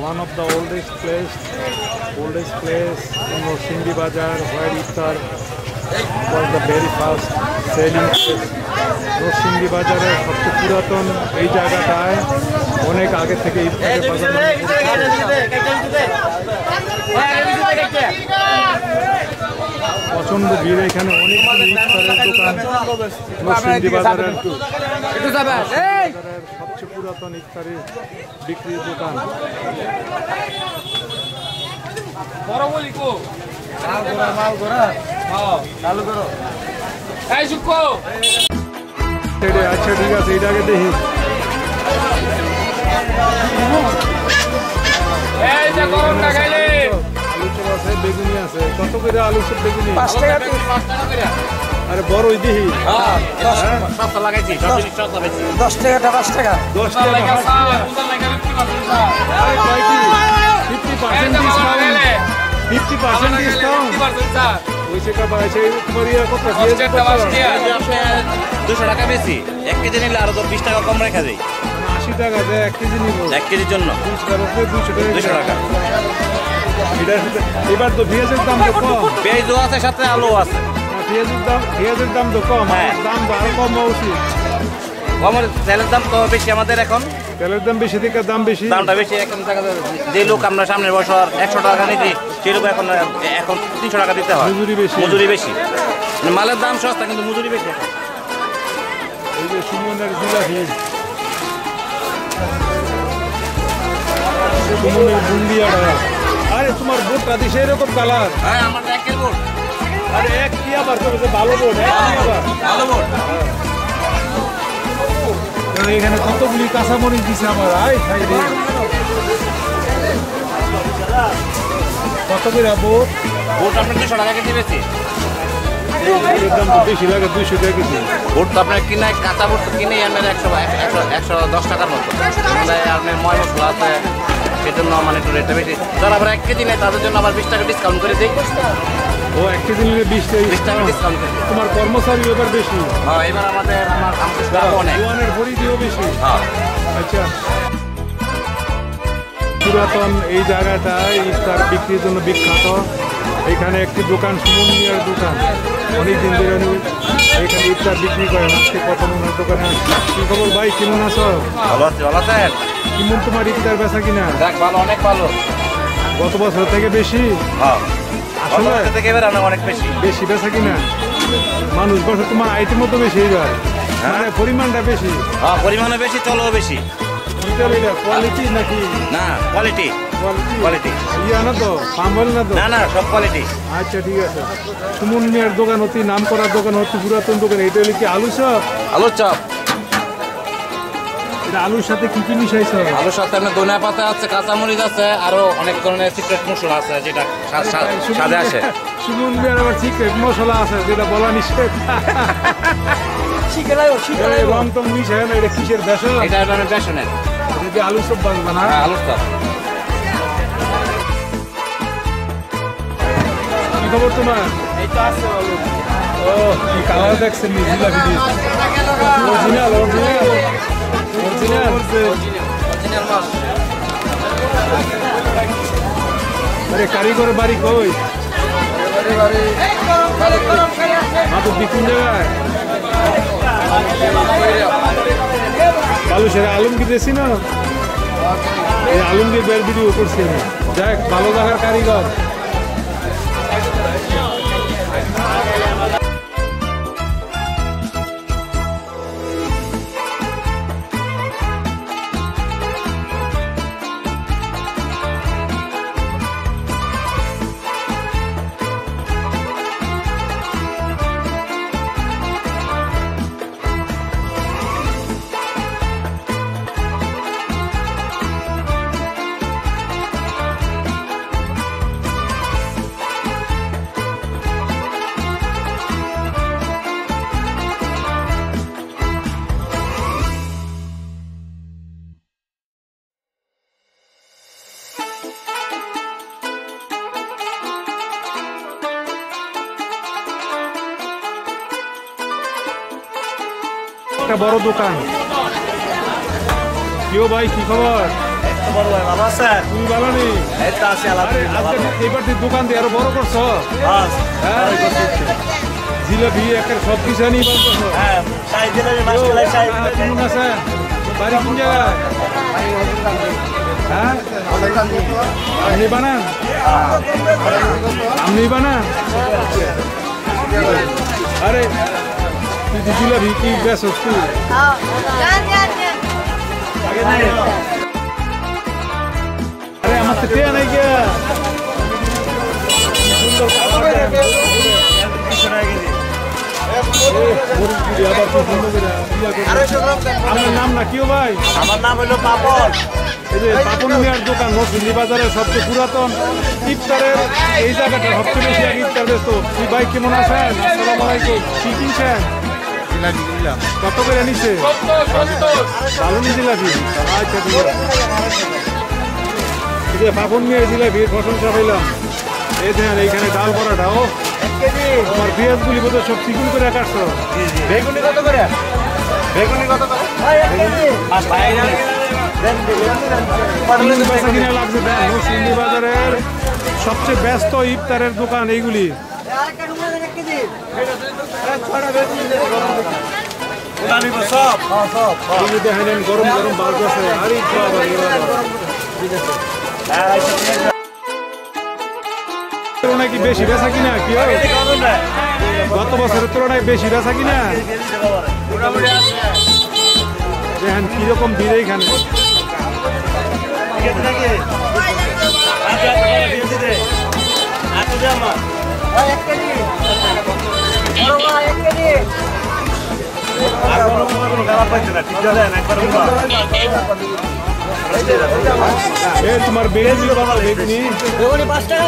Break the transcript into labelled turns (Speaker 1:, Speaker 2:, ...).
Speaker 1: one of the oldest place in Norsinghi Bazar where iftar was the very first selling place. Norsinghi বাজারের সবচেয়ে পুরাতন এই জায়গাটায় অনেক আগে থেকে ইফতারের বাজার প্রচন্ড ভিড় এখানে অনেক ইফতারের দোকান নরসিংদী বাজারের সবচেয়ে পুরাতন ইফতারের বিক্রির দোকান আচ্ছা ঠিক আছে এটাকে দেখি বেগুনি আছে কত করে আলু সব বেগুনি 5 টাকা আরে বড় ওই দেখি সস্তা লাগাইছি 10 টাকা 5 টাকা 10 টাকা 50% ডিসকাউন্ট ওইসে কা পাইছে তোমার ইয়া কত 200 টাকা বেশি 1 কেজি নিলে আরো 20 টাকা কম রাখা যায় 80 টাকা দেয় 1 কেজি নিব 1 কেজির জন্য 200 টাকা এবার তো পেঁয়াজের দাম তো কম পেঁয়াজও আছে সাথে আলু আছে পেঁয়াজের দাম তো কম দাম আরো কম হওয়া উচিত আমার তেলের দাম তো বেশি আমাদের এখন তেলের দাম বেশি থেকে দামটা বেশি এখন যে লোক আমরা সামনের বছর 100 টাকা নিচ্ছি সেই লোক এখন 300 টাকা দিতে হয় মজুরি বেশি মালের দাম সস্তা কিন্তু মজুরি বেশি এই যে সুমনের জিলাপি সুমনের বুন্দিয়াটা আরে তোমার বোটটা দিছে এরকম কালার হ্যাঁ আমার একের বোট আরে এক কি আবার করবে ভালো বোট ভালো বোট এখানে কতগুলি কাঁচামরিচ দিছে আমার আই খাই রে কত করে বোট আপনার 200 টাকা কেজি বেশি দাম তো বেশি লাগে 200 টাকা কেজি বোট তো আপনার কিনে কাঁচা বোট কিনে আমার 110 টাকার মতো আপনার ময় মশলা আছে সেজন্য মানে একটু রেটটা বেশি যারা আবার 1 কেজি নেয় তাদের জন্য আবার 20 টাকা ডিসকাউন্ট করে দিই ও 1 কেজি নিলে 20 টাকা ডিসকাউন্ট করে তোমার কর্মচারী এবার বেশি হ্যাঁ এবার আমাদের স্টাফ অনেক ওয়ানের ভরি দিও বেশি হ্যাঁ আচ্ছা পুরাতন এই জায়গাটা ইফতার বিক্রির জন্য বিখ্যাত এখানে একটি দোকান সুমন মিয়ার দোকান অনেকদিন ধরে এখানে ইফতার বিক্রি করেন আজকে প্রথম ওনার দোকানে কি খবর ভাই কেমন আছো ভালো আছি ভালো আছেন কেমন তোমার ইফতার বেচা কিনা দেখ ভালো অনেক ভালো গত বছর থেকে বেশি হ্যাঁ আসলে থেকে এবার অনেক বেশি বেচা কিনা মানুষ বছর তোমার আইটেমও তো বেশি এইবার মানে পরিমাণটা বেশি হ্যাঁ পরিমাণও বেশি চলও বেশি কোয়ালিটি নাকি না কোয়ালিটি ইয়া না তো সাম্বল না তো না সব কোয়ালিটি আচ্ছা ঠিক আছে সুমন মিয়ার দোকান অতি নাম করার দোকান অতি পুরাতন দোকান এটা হলো কি আলুর চপ এটা আলুর সাথে কি মিশাইছো আলুর সাথে আপনার ধনিয়া পাতা আছে কাঁচামরিচ আছে আরো অনেক ধরনের সিক্রেট মশলা আছে যেটা স্বাদে আসে সুমন মিয়ার আবার সিক্রেট মশলা আছে যেটা বলা নিষেধ রং টং মিশায় না এটা কিসের বেসন এটা বেসনের এটা আলুর চপ বানাবো না আলুর চপ কি খবর তোমার এই তো আছে আলু ও কি কালার দেখছেন নি জিলাপি দি অরিজিনাল মাছ আরে কারিগর বাড়ি কই বাড়ি মাত্র কোন জায়গায় বালুশের আলমগীর দেশি না এই আলমগীর বের ভিডিও করছি দেখ ভালো জায়গার কারিগর একটা বড় দোকান। কিও ভাই কি খবর?
Speaker 2: বড় ভাই ভালো আছেন?
Speaker 1: তুমি ভালো নেই?
Speaker 2: এই তো আছি আলহামদুলিল্লাহ ভালো।
Speaker 1: এবার তুই দোকান দিয়ে আরো বড় করছো। হ্যাঁ জিলাপি একটা সব কিছু নিয়ে বলতেছো।
Speaker 2: হ্যাঁ শাহী জিলাপি মাসকলাই শাহী
Speaker 1: কেমন আছে? বাড়ি কোন জায়গায়? হ্যাঁ আপনি বানান? আপনি বানান? আরে তুই তো জিলাপি কি বেসস তুই? আরে আমার তো টেয়া নাই কে? সুন্দর আপনার নাম না কেউ ভাই?
Speaker 2: আমার নাম হলো পাপন।
Speaker 1: এই যে পাপন মিয়ার দোকান নরসিংদী বাজারের সবচেয়ে পুরাতন ইফতারের এই জায়গাটা সবচেয়ে বেশি এক ইফতার ব্যস্ত। তুই ভাই কেমন আছেন? আসসালামু আলাইকুম। কি কিনছেন? কত করে নিচ্ছে? ভালো নি জিলাপি? আচ্ছা ঠিক আছে। এই যে পাপন মিয়ার জিলাপির প্রশংসা পাইলাম। এই দেখেন এইখানে ডাল বড়াটা ও তোমার পেঁয়াজগুলি বোধ সব চিকুন করে কাটছো।
Speaker 2: বেগুনি কত করে? বেগুনি কত করে?
Speaker 1: বেচা কিনা লাগছে দেন নরসিংদী বাজারের সবচেয়ে ব্যস্ত ইফতারের দোকান এইগুলি। দেখেন গরম গরম বাল্ব আছে। আরে নাকি বেশি বেচা কিনা কি হয়? গত বছরের তুলনায় বেশি বেচা কিনা? দেখেন কিরকম ভিড় এইখানে। তোমার বেগুনি বাবা বেগুনি
Speaker 2: 5 টাকা।